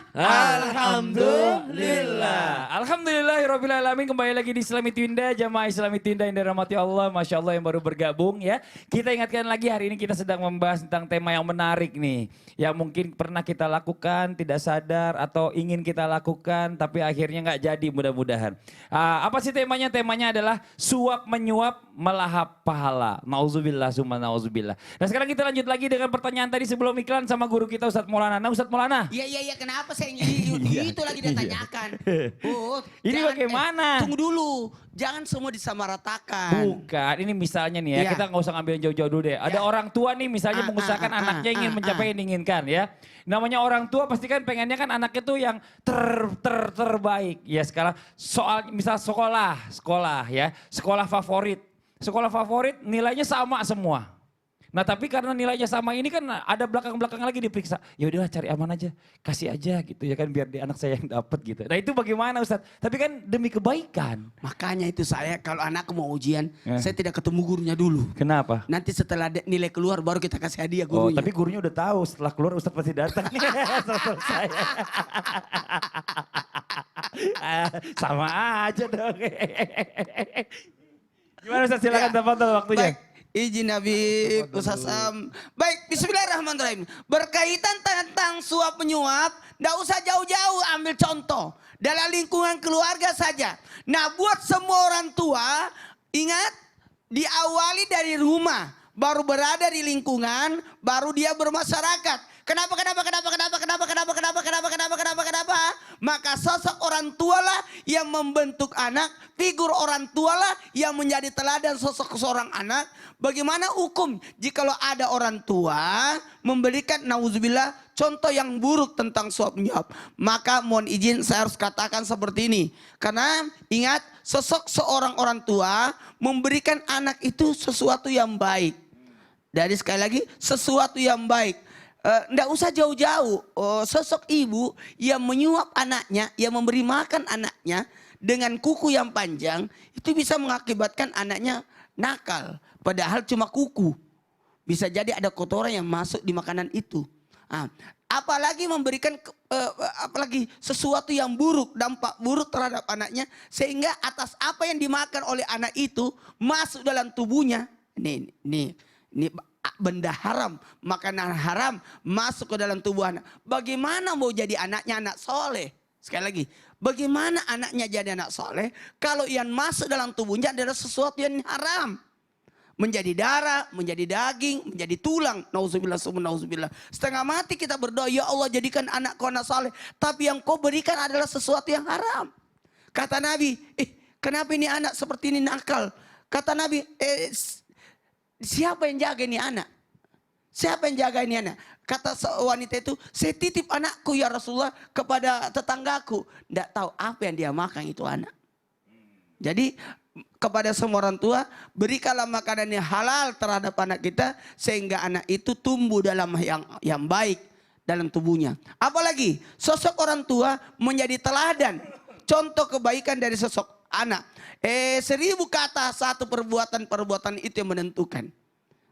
Alhamdulillah. Alhamdulillahirrabbilalamin. Kembali lagi di Islami Twinda, jamaah Islami Twinda yang dirahmati Allah. Masya Allah yang baru bergabung ya. Kita ingatkan lagi hari ini kita sedang membahas tentang tema yang menarik nih. Yang mungkin pernah kita lakukan, tidak sadar atau ingin kita lakukan tapi akhirnya nggak jadi mudah-mudahan. Apa sih temanya? Temanya adalah suap menyuap melahap pahala. Nauzubillah summa nauzubillah. Nah sekarang kita lanjut lagi dengan pertanyaan tadi sebelum iklan sama guru kita Ustadz Maulana. Nah Ustadz Maulana. Iya, kenapa saya itu lagi ditanyakan. Oh, Ini jangan, bagaimana? tunggu dulu, jangan semua disamaratakan. Bukan, ini misalnya nih ya, Ya. kita nggak usah ngambil yang jauh-jauh dulu deh. Ada orang tua nih misalnya mengusahakan anaknya ingin mencapai yang diinginkan ya. Namanya orang tua pasti kan pengennya kan anaknya tuh yang terbaik. Ya sekarang soal misal sekolah ya, sekolah favorit. Sekolah favorit nilainya sama semua. Nah tapi karena nilainya sama ini kan ada belakang-belakang lagi diperiksa. Ya udahlah cari aman aja, kasih aja gitu ya kan biar di anak saya yang dapat gitu. Nah itu bagaimana Ustadz? Tapi kan demi kebaikan. Makanya itu saya kalau anak mau ujian, saya tidak ketemu gurunya dulu. Kenapa? Nanti setelah nilai keluar baru kita kasih hadiah Oh, gurunya. tapi gurunya udah tahu setelah keluar Ustadz pasti datang. Selesai. Sama aja dong. Gimana Ustadz silakan tafadhol waktunya. Baik, izin Nabi Ustaz Sam. Baik, bismillahirrahmanirrahim. Berkaitan tentang suap menyuap, tidak usah jauh-jauh ambil contoh. Dalam lingkungan keluarga saja. Nah buat semua orang tua, ingat diawali dari rumah. Baru berada di lingkungan, baru dia bermasyarakat. Kenapa? Maka sosok orang tualah yang membentuk anak, figur orang tualah yang menjadi teladan sosok seorang anak. Bagaimana hukum jikalau ada orang tua memberikan nauzubillah contoh yang buruk tentang suap menyuap? Maka mohon izin saya harus katakan seperti ini. Karena ingat sosok seorang orang tua memberikan anak itu sesuatu yang baik. Dari sekali lagi sesuatu yang baik. Nggak usah jauh-jauh, sosok ibu yang menyuap anaknya, yang memberi makan anaknya dengan kuku yang panjang, itu bisa mengakibatkan anaknya nakal. Padahal cuma kuku, bisa jadi ada kotoran yang masuk di makanan itu. Apalagi memberikan apalagi sesuatu yang buruk, dampak buruk terhadap anaknya, sehingga atas apa yang dimakan oleh anak itu masuk dalam tubuhnya. Ini benda haram, makanan haram masuk ke dalam tubuh anak. Bagaimana mau jadi anaknya anak soleh? Sekali lagi, bagaimana anaknya jadi anak soleh kalau yang masuk dalam tubuhnya adalah sesuatu yang haram? Menjadi darah, menjadi daging, menjadi tulang. Nauzubillah, nauzubillah. Setengah mati kita berdoa, ya Allah jadikan anakku anak soleh. Tapi yang kau berikan adalah sesuatu yang haram. Kata Nabi, kenapa ini anak seperti ini nakal? Kata Nabi, siapa yang jaga ini anak? Siapa yang jaga ini anak? Kata wanita itu, saya titip anakku ya Rasulullah kepada tetanggaku. Tidak tahu apa yang dia makan itu anak. Jadi kepada semua orang tua, berikanlah makanan yang halal terhadap anak kita. Sehingga anak itu tumbuh dalam yang baik dalam tubuhnya. Apalagi sosok orang tua menjadi teladan. Contoh kebaikan dari sosok anak. 1000 kata satu perbuatan itu yang menentukan.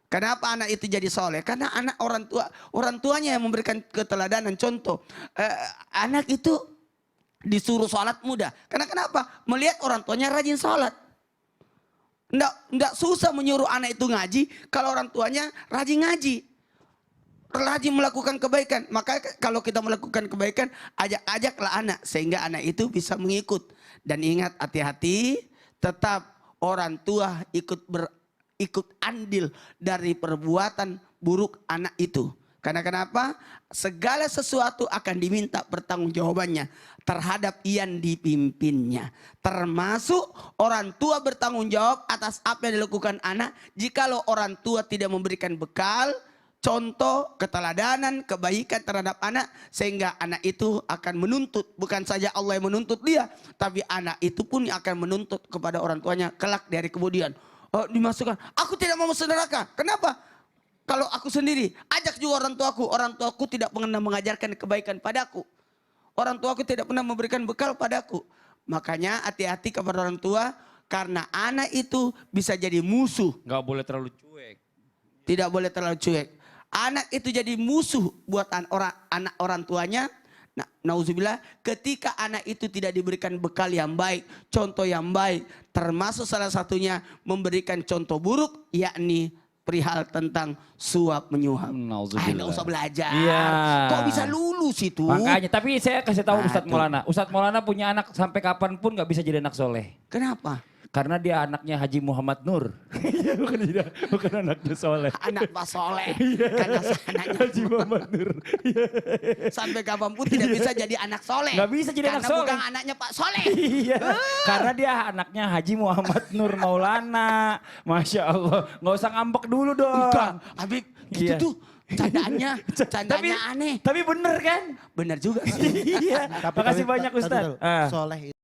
Kenapa anak itu jadi soleh? Karena anak orang tuanya yang memberikan keteladanan. Contoh, anak itu disuruh sholat mudah. Karena kenapa? Melihat orang tuanya rajin sholat. Nggak susah menyuruh anak itu ngaji kalau orang tuanya rajin ngaji. Rajin melakukan kebaikan. Maka kalau kita melakukan kebaikan, ajaklah anak. Sehingga anak itu bisa mengikut. Dan ingat hati-hati, tetap orang tua ikut andil dari perbuatan buruk anak itu. Karena kenapa? Segala sesuatu akan diminta pertanggungjawabannya terhadap yang dipimpinnya. Termasuk orang tua bertanggung jawab atas apa yang dilakukan anak. Jikalau orang tua tidak memberikan bekal, contoh, keteladanan, kebaikan terhadap anak. Sehingga anak itu akan menuntut. Bukan saja Allah yang menuntut dia. Tapi anak itu pun akan menuntut kepada orang tuanya kelak dari kemudian. Dimasukkan, aku tidak mau masuk neraka. Kenapa? Kalau aku sendiri, ajak juga orang tuaku tidak pernah mengajarkan kebaikan padaku. Orang tuaku tidak pernah memberikan bekal padaku. Makanya hati-hati kepada orang tua, karena anak itu bisa jadi musuh. Gak boleh terlalu cuek. Tidak boleh terlalu cuek. Anak itu jadi musuh buat anak orang tuanya. Nah, nauzubillah, ketika anak itu tidak diberikan bekal yang baik, contoh yang baik, termasuk salah satunya memberikan contoh buruk, yakni perihal tentang suap menyuap. Nauzubillah. Nggak usah belajar. Iya. Kok bisa lulus itu? Makanya, tapi saya kasih tahu Ustadz Aduh. Maulana. Ustadz Maulana punya anak sampai kapanpun nggak bisa jadi anak soleh. Kenapa? Karena dia anaknya Haji Muhammad Nur. bukan anaknya soleh. Anak Pak Soleh. Karena anaknya Haji Muhammad Nur. sampai kapanpun tidak bisa jadi anak soleh. Nggak bisa jadi anak Karena soleh. bukan anaknya Pak Soleh. Iya, karena dia anaknya Haji Muhammad Nur Maulana. Masya Allah, nggak usah ngambek dulu dong. Enggak, Habib, gitu Iya. tuh candaannya aneh. Tapi bener kan? Benar juga sih. Iya, makasih banyak Ustadz. Soleh